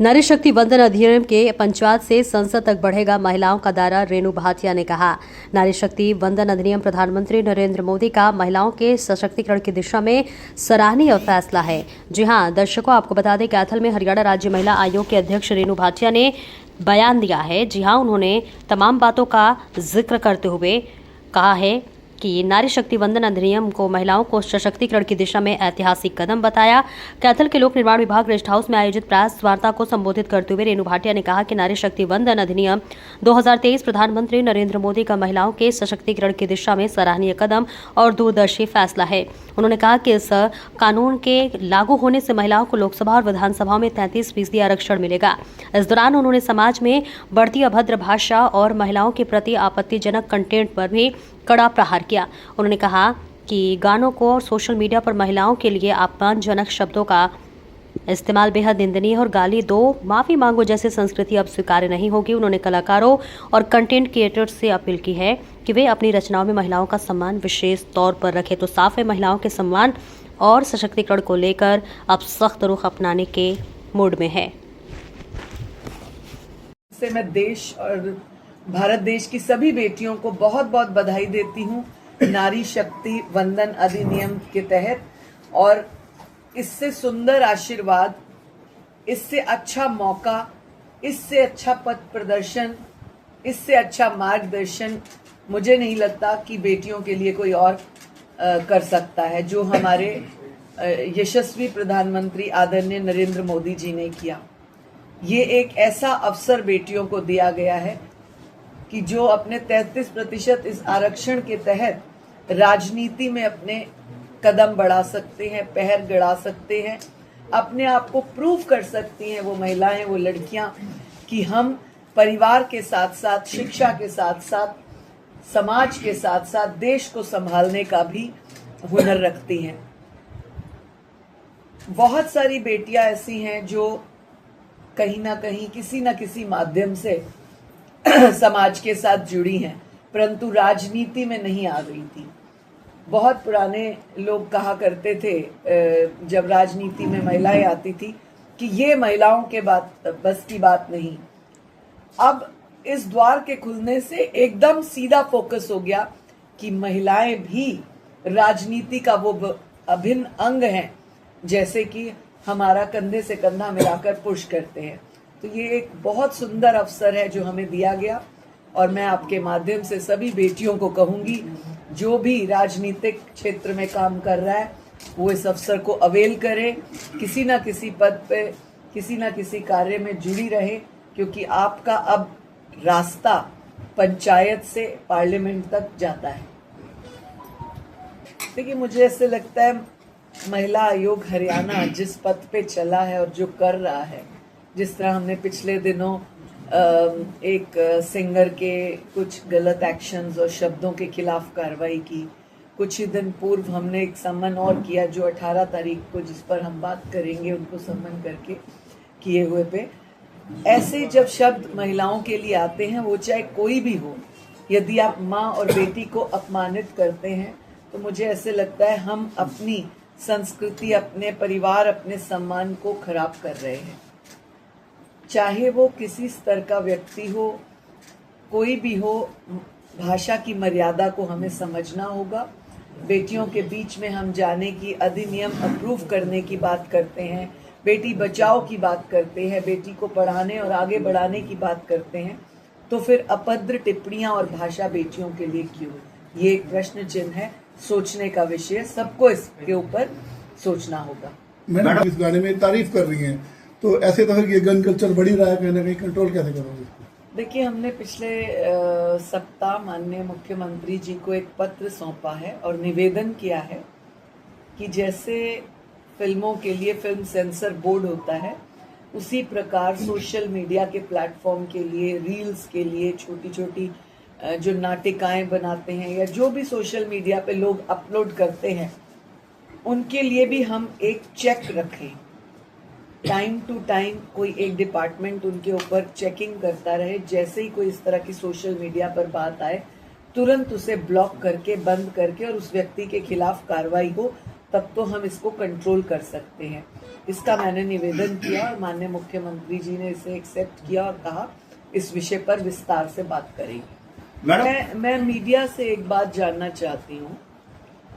नारी शक्ति वंदन अधिनियम के पंचायत से संसद तक बढ़ेगा महिलाओं का दायरा, रेणु भाटिया ने कहा। नारी शक्ति वंदन अधिनियम प्रधानमंत्री नरेंद्र मोदी का महिलाओं के सशक्तिकरण की दिशा में सराहनीय फैसला है। जी हां दर्शकों, आपको बता दें कैथल में हरियाणा राज्य महिला आयोग के अध्यक्ष रेणु भाटिया ने बयान दिया है। जी हां, उन्होंने तमाम बातों का जिक्र करते हुए कहा है कि नारी शक्ति वंदन अधिनियम को महिलाओं को सशक्तिकरण की दिशा में ऐतिहासिक कदम बताया। कैथल के लोक निर्माण विभाग रेस्ट हाउस में आयोजित प्रेस वार्ता को संबोधित करते हुए रेणु भाटिया ने कहा कि नारी शक्ति वंदन अधिनियम 2023 प्रधानमंत्री नरेंद्र मोदी का महिलाओं के सशक्तिकरण की दिशा में सराहनीय कदम और दूरदर्शी फैसला है। उन्होंने कहा कि इस कानून के लागू होने से महिलाओं को लोकसभा और विधानसभा में 33% आरक्षण मिलेगा। इस दौरान उन्होंने समाज में बढ़ती अभद्र भाषा और महिलाओं के प्रति आपत्तिजनक कंटेंट पर भी कड़ा प्रहार किया। उन्होंने कहा कि गानों को और सोशल मीडिया पर महिलाओं के लिए अपमानजनक शब्दों का इस्तेमाल बेहद निंदनीय और गाली दो, माफी मांगो जैसी संस्कृति अब स्वीकार्य नहीं होगी। उन्होंने कलाकारों और कंटेंट क्रिएटर्स से अपील की है कि वे अपनी रचनाओं में महिलाओं का सम्मान विशेष तौर पर रखें। तो साफ है, महिलाओं के सम्मान और सशक्तिकरण को लेकर अब सख्त रुख अपनाने के मूड में है। मैं देश और भारत देश की सभी बेटियों को बहुत बहुत बधाई देती हूँ नारी शक्ति वंदन अधिनियम के तहत। और इससे सुंदर आशीर्वाद, इससे अच्छा मौका, इससे अच्छा पथ प्रदर्शन, इससे अच्छा मार्गदर्शन मुझे नहीं लगता कि बेटियों के लिए कोई और कर सकता है, जो हमारे यशस्वी प्रधानमंत्री आदरणीय नरेंद्र मोदी जी ने किया। ये एक ऐसा अवसर बेटियों को दिया गया है कि जो अपने 33% इस आरक्षण के तहत राजनीति में अपने कदम बढ़ा सकते हैं, पैर गड़ा सकते हैं, अपने आप को प्रूव कर सकती हैं वो महिलाएं, वो लड़कियां, कि हम परिवार के साथ साथ, शिक्षा के साथ साथ, समाज के साथ साथ देश को संभालने का भी हुनर रखती हैं। बहुत सारी बेटियां ऐसी हैं जो कहीं ना कहीं किसी न किसी माध्यम से समाज के साथ जुड़ी हैं, परंतु राजनीति में नहीं आ गई थी। बहुत पुराने लोग कहा करते थे जब राजनीति में महिलाएं आती थी कि ये महिलाओं के बस की बात नहीं। अब इस द्वार के खुलने से एकदम सीधा फोकस हो गया कि महिलाएं भी राजनीति का वो अभिन्न अंग हैं, जैसे कि हमारा कंधे से कंधा मिलाकर पुश करते हैं। तो ये एक बहुत सुंदर अवसर है जो हमें दिया गया, और मैं आपके माध्यम से सभी बेटियों को कहूंगी, जो भी राजनीतिक क्षेत्र में काम कर रहा है वो इस अवसर को अवेल करे, किसी ना किसी पद पे, किसी ना किसी कार्य में जुड़ी रहे, क्योंकि आपका अब रास्ता पंचायत से पार्लियामेंट तक जाता है। देखिए, मुझे ऐसे लगता है महिला आयोग हरियाणा जिस पथ पे चला है और जो कर रहा है, जिस तरह हमने पिछले दिनों एक सिंगर के कुछ गलत एक्शंस और शब्दों के खिलाफ कार्रवाई की, कुछ ही दिन पूर्व हमने एक सम्मन और किया जो 18 तारीख को, जिस पर हम बात करेंगे, उनको सम्मन करके किए हुए पे। ऐसे जब शब्द महिलाओं के लिए आते हैं, वो चाहे कोई भी हो, यदि आप माँ और बेटी को अपमानित करते हैं तो मुझे ऐसे लगता है हम अपनी संस्कृति, अपने परिवार, अपने सम्मान को खराब कर रहे हैं। चाहे वो किसी स्तर का व्यक्ति हो, कोई भी हो, भाषा की मर्यादा को हमें समझना होगा। बेटियों के बीच में हम जाने की, अधिनियम अप्रूव करने की बात करते हैं, बेटी बचाओ की बात करते हैं, बेटी को पढ़ाने और आगे बढ़ाने की बात करते हैं, तो फिर अभद्र टिप्पणियां और भाषा बेटियों के लिए क्यों? ये एक प्रश्न चिन्ह है, सोचने का विषय, सबको इसके ऊपर सोचना होगा। मैडम इस गाने में तारीफ कर रही हैं, तो ऐसे तो ये गन कल्चर बढ़ी रहा है, कहीं ना कहीं कंट्रोल कैसे करोगे इसको? देखिए, हमने पिछले सप्ताह माननीय मुख्यमंत्री जी को एक पत्र सौंपा है और निवेदन किया है कि जैसे फिल्मों के लिए फिल्म सेंसर बोर्ड होता है, उसी प्रकार सोशल मीडिया के प्लेटफॉर्म के लिए, रील्स के लिए, छोटी छोटी जो नाटिकाएं बनाते हैं या जो भी सोशल मीडिया पे लोग अपलोड करते हैं, उनके लिए भी हम एक चेक रखें। टाइम टू टाइम कोई एक डिपार्टमेंट उनके ऊपर चेकिंग करता रहे। जैसे ही कोई इस तरह की सोशल मीडिया पर बात आए, तुरंत उसे ब्लॉक करके, बंद करके और उस व्यक्ति के खिलाफ कार्रवाई हो, तब तो हम इसको कंट्रोल कर सकते हैं। इसका मैंने निवेदन किया और माननीय मुख्यमंत्री जी ने इसे एक्सेप्ट किया और कहा इस विषय पर विस्तार से बात करेंगे। मैं मीडिया से एक बात जानना चाहती हूँ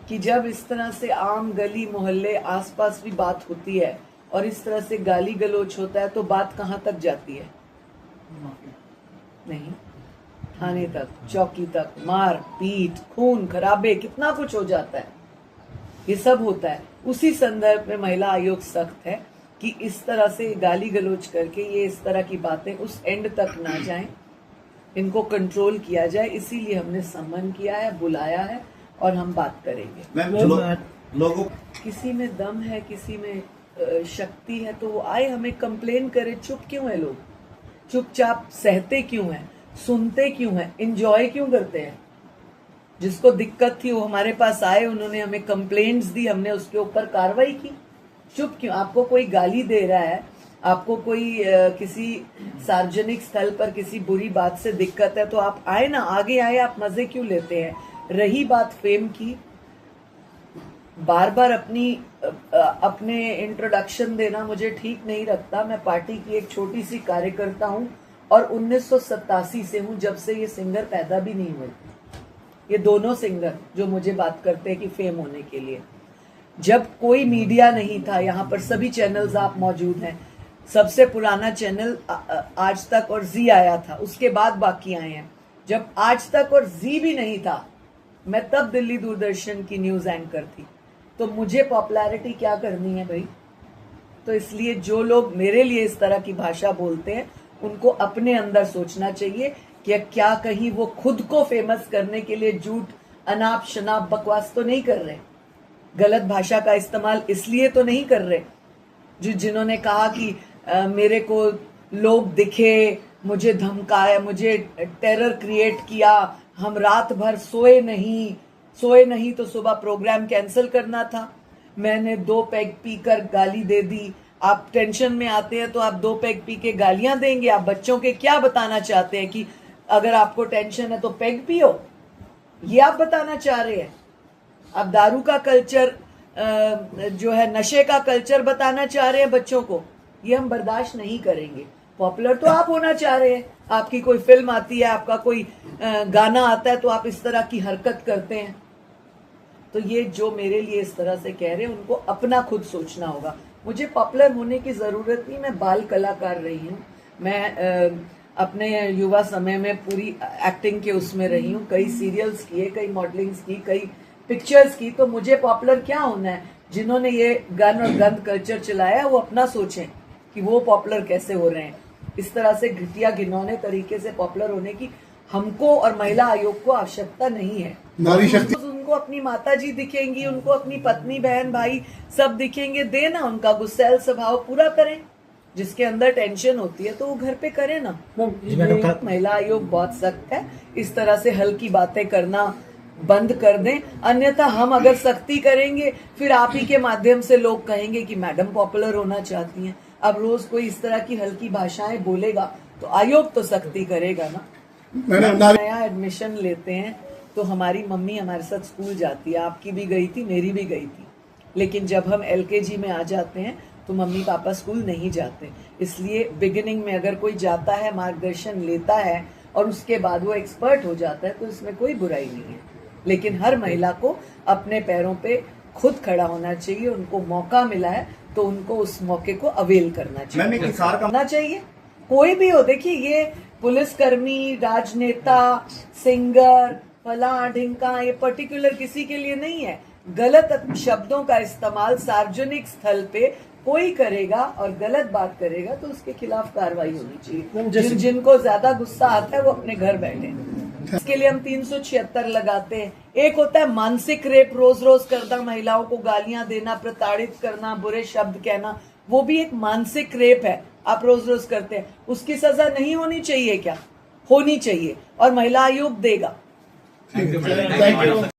कि जब इस तरह से आम गली मोहल्ले आसपास भी बात होती है और इस तरह से गाली गलौज होता है तो बात कहाँ तक जाती है? नहीं, थाने तक, चौकी तक, मार पीट, खून खराबे, कितना कुछ हो जाता है। ये सब होता है। उसी संदर्भ में महिला आयोग सख्त है कि इस तरह से गाली गलौज करके ये इस तरह की बातें उस एंड तक ना जाएं, इनको कंट्रोल किया जाए। इसीलिए हमने सम्मन किया है, बुलाया है और हम बात करेंगे। लोगों किसी में दम है, किसी में शक्ति है तो वो आए, हमें कंप्लेन करे। चुप क्यों है लोग? चुपचाप सहते क्यों हैं? सुनते क्यों हैं? एंजॉय क्यों करते हैं? जिसको दिक्कत थी वो हमारे पास आए, उन्होंने हमें कंप्लेंट्स दी, हमने उसके ऊपर कार्रवाई की। चुप क्यों? आपको कोई गाली दे रहा है, आपको कोई किसी सार्वजनिक स्थल पर किसी बुरी बात से दिक्कत है तो आप आए ना, आगे आए। आप मजे क्यों लेते हैं? रही बात फेम की, बार बार अपने इंट्रोडक्शन देना मुझे ठीक नहीं लगता। मैं पार्टी की एक छोटी सी कार्यकर्ता हूं और 1987 से हूं, जब से ये सिंगर पैदा भी नहीं हुए। ये दोनों सिंगर जो मुझे बात करते हैं कि फेम होने के लिए, जब कोई मीडिया नहीं था, यहाँ पर सभी चैनल्स आप मौजूद हैं। सबसे पुराना चैनल आज तक और जी आया था, उसके बाद बाकी आए हैं। जब आज तक और जी भी नहीं था, मैं तब दिल्ली दूरदर्शन की न्यूज एंकर थी। तो मुझे पॉपुलैरिटी क्या करनी है भाई? तो इसलिए जो लोग मेरे लिए इस तरह की भाषा बोलते हैं उनको अपने अंदर सोचना चाहिए कि क्या कहीं वो खुद को फेमस करने के लिए झूठ, अनाप शनाप, बकवास तो नहीं कर रहे, गलत भाषा का इस्तेमाल इसलिए तो नहीं कर रहे। जिन्होंने कहा कि मेरे को लोग दिखे, मुझे धमकाया, मुझे टेरर क्रिएट किया, हम रात भर सोए नहीं तो सुबह प्रोग्राम कैंसिल करना था। मैंने 2 पैग पीकर गाली दे दी। आप टेंशन में आते हैं तो आप 2 पैग पी के गालियां देंगे? आप बच्चों के क्या बताना चाहते हैं कि अगर आपको टेंशन है तो पैग पियो? ये आप बताना चाह रहे हैं? आप दारू का कल्चर जो है, नशे का कल्चर बताना चाह रहे हैं बच्चों को? ये हम बर्दाश्त नहीं करेंगे। पॉपुलर तो आप होना चाह रहे हैं, आपकी कोई फिल्म आती है, आपका कोई गाना आता है तो आप इस तरह की हरकत करते हैं। तो ये जो मेरे लिए इस तरह से कह रहे हैं उनको अपना खुद सोचना होगा। मुझे पॉपुलर होने की जरूरत नहीं, मैं बाल कलाकार रही हूँ। मैं अपने युवा समय में पूरी एक्टिंग के उसमें रही हूँ, कई सीरियल्स किए, कई मॉडलिंग्स की, कई पिक्चर्स की। तो मुझे पॉपुलर क्या होना है? जिन्होंने ये गन और गंद कल्चर चलाया वो अपना सोचें कि वो पॉपुलर कैसे हो रहे हैं। इस तरह से घटिया घिनौने तरीके से पॉपुलर होने की हमको और महिला आयोग को आवश्यकता नहीं है। नारी शक्ति, उनको अपनी माता जी दिखेंगी, उनको अपनी पत्नी, बहन, भाई सब दिखेंगे। देना, उनका गुस्सैल स्वभाव पूरा करें। जिसके अंदर टेंशन होती है तो वो घर पे करे ना। महिला आयोग बहुत सख्त है, इस तरह से हल्की बातें करना बंद कर दें, अन्यथा हम अगर सख्ती करेंगे फिर आप ही के माध्यम से लोग कहेंगे कि मैडम पॉपुलर होना चाहती हैं। अब रोज कोई इस तरह की हल्की भाषाएं बोलेगा तो आयोग तो सख्ती करेगा ना। नया एडमिशन लेते हैं तो हमारी मम्मी हमारे साथ स्कूल जाती है, आपकी भी गई थी, मेरी भी गई थी। लेकिन जब हम LKG में आ जाते हैं तो मम्मी पापा स्कूल नहीं जाते। इसलिए बिगिनिंग में अगर कोई जाता है, मार्गदर्शन लेता है और उसके बाद वो एक्सपर्ट हो जाता है तो इसमें कोई बुराई नहीं है। लेकिन हर महिला को अपने पैरों पे खुद खड़ा होना चाहिए। उनको मौका मिला है तो उनको उस मौके को अवेल करना चाहिए। कोई भी हो, देखिए ये पुलिसकर्मी, राजनेता, सिंगर, फला ढिंका, ये पर्टिकुलर किसी के लिए नहीं है। गलत शब्दों का इस्तेमाल सार्वजनिक स्थल पे कोई करेगा और गलत बात करेगा तो उसके खिलाफ कार्रवाई होनी चाहिए। जिनको ज्यादा गुस्सा आता है वो अपने घर बैठे। इसके लिए हम 376 लगाते हैं। एक होता है मानसिक रेप, रोज रोज करना, महिलाओं को गालियां देना, प्रताड़ित करना, बुरे शब्द कहना, वो भी एक मानसिक रेप है। आप रोज रोज करते हैं, उसकी सजा नहीं होनी चाहिए क्या? होनी चाहिए और महिला आयोग देगा। Thank you.